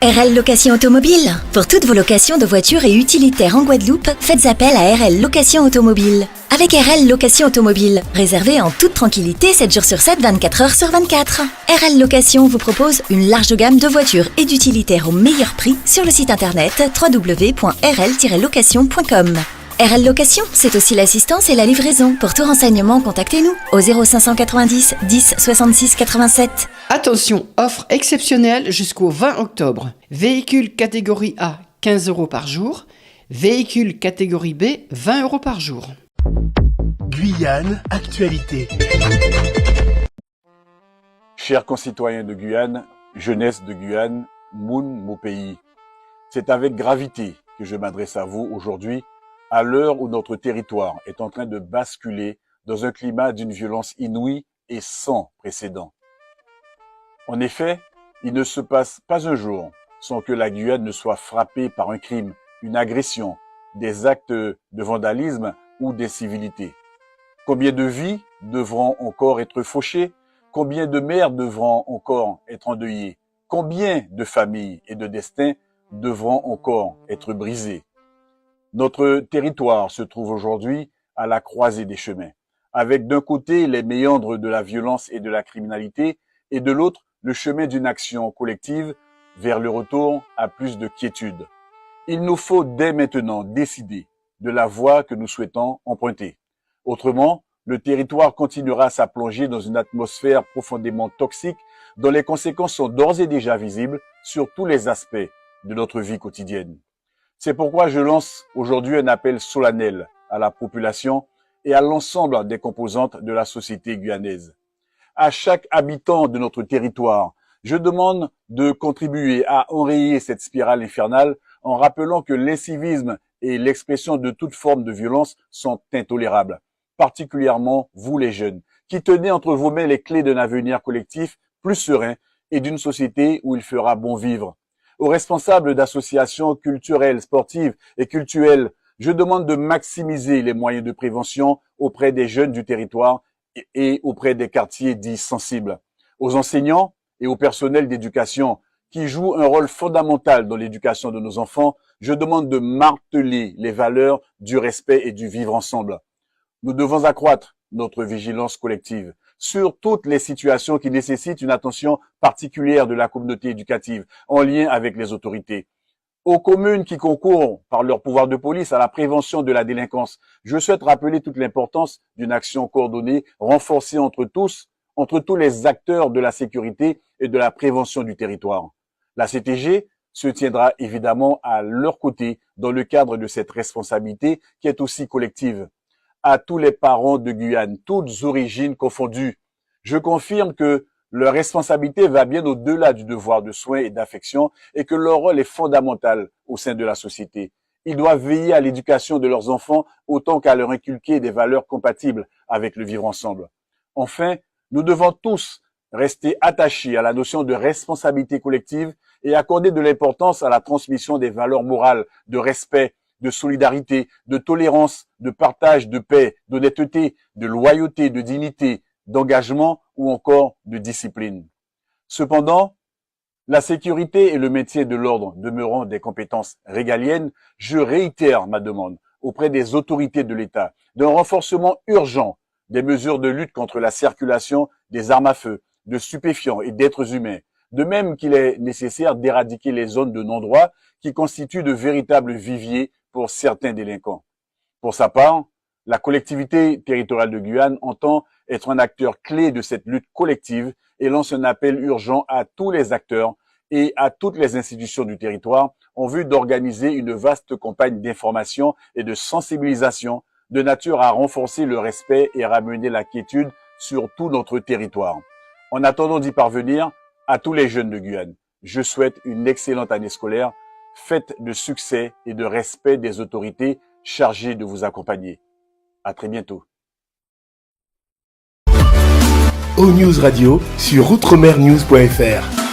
RL Location Automobile. Pour toutes vos locations de voitures et utilitaires en Guadeloupe, faites appel à RL Location Automobile. Avec RL Location Automobile, réservez en toute tranquillité 7 jours sur 7, 24 heures sur 24. RL Location vous propose une large gamme de voitures et d'utilitaires au meilleur prix sur le site internet www.rl-location.com. RL Location, c'est aussi l'assistance et la livraison. Pour tout renseignement, contactez-nous au 0590 10 66 87. Attention, offre exceptionnelle jusqu'au 20 octobre. Véhicule catégorie A, 15 € par jour. Véhicule catégorie B, 20 € par jour. Guyane, actualité. Chers concitoyens de Guyane, jeunesse de Guyane, Moun, mon pays. C'est avec gravité que je m'adresse à vous aujourd'hui, à l'heure où notre territoire est en train de basculer dans un climat d'une violence inouïe et sans précédent. En effet, il ne se passe pas un jour sans que la Guyane ne soit frappée par un crime, une agression, des actes de vandalisme ou d'incivilité. Combien de vies devront encore être fauchées? Combien de mères devront encore être endeuillées? Combien de familles et de destins devront encore être brisés? Notre territoire se trouve aujourd'hui à la croisée des chemins, avec d'un côté les méandres de la violence et de la criminalité, et de l'autre le chemin d'une action collective vers le retour à plus de quiétude. Il nous faut dès maintenant décider de la voie que nous souhaitons emprunter. Autrement, le territoire continuera sa plongée dans une atmosphère profondément toxique dont les conséquences sont d'ores et déjà visibles sur tous les aspects de notre vie quotidienne. C'est pourquoi je lance aujourd'hui un appel solennel à la population et à l'ensemble des composantes de la société guyanaise. À chaque habitant de notre territoire, je demande de contribuer à enrayer cette spirale infernale en rappelant que l'incivisme et l'expression de toute forme de violence sont intolérables, particulièrement vous les jeunes, qui tenez entre vos mains les clés d'un avenir collectif plus serein et d'une société où il fera bon vivre. Aux responsables d'associations culturelles, sportives et cultuelles, je demande de maximiser les moyens de prévention auprès des jeunes du territoire et auprès des quartiers dits sensibles. Aux enseignants et au personnel d'éducation qui jouent un rôle fondamental dans l'éducation de nos enfants, je demande de marteler les valeurs du respect et du vivre ensemble. Nous devons accroître notre vigilance collective sur toutes les situations qui nécessitent une attention particulière de la communauté éducative en lien avec les autorités. Aux communes qui concourent par leur pouvoir de police à la prévention de la délinquance, je souhaite rappeler toute l'importance d'une action coordonnée, renforcée entre tous les acteurs de la sécurité et de la prévention du territoire. La CTG se tiendra évidemment à leur côté dans le cadre de cette responsabilité qui est aussi collective. À tous les parents de Guyane, toutes origines confondues, je confirme que leur responsabilité va bien au-delà du devoir de soins et d'affection et que leur rôle est fondamental au sein de la société. Ils doivent veiller à l'éducation de leurs enfants autant qu'à leur inculquer des valeurs compatibles avec le vivre ensemble. Enfin, nous devons tous rester attachés à la notion de responsabilité collective et accorder de l'importance à la transmission des valeurs morales, de respect, de solidarité, de tolérance, de partage, de paix, d'honnêteté, de loyauté, de dignité, d'engagement ou encore de discipline. Cependant, la sécurité et le maintien de l'ordre demeurant des compétences régaliennes, je réitère ma demande auprès des autorités de l'État d'un renforcement urgent des mesures de lutte contre la circulation des armes à feu, de stupéfiants et d'êtres humains, de même qu'il est nécessaire d'éradiquer les zones de non-droit qui constituent de véritables viviers pour certains délinquants. Pour sa part, la collectivité territoriale de Guyane entend être un acteur clé de cette lutte collective et lance un appel urgent à tous les acteurs et à toutes les institutions du territoire en vue d'organiser une vaste campagne d'information et de sensibilisation de nature à renforcer le respect et ramener la quiétude sur tout notre territoire. En attendant d'y parvenir, à tous les jeunes de Guyane, je souhaite une excellente année scolaire faite de succès et de respect des autorités chargées de vous accompagner. À très bientôt. O News Radio sur outremernews.fr.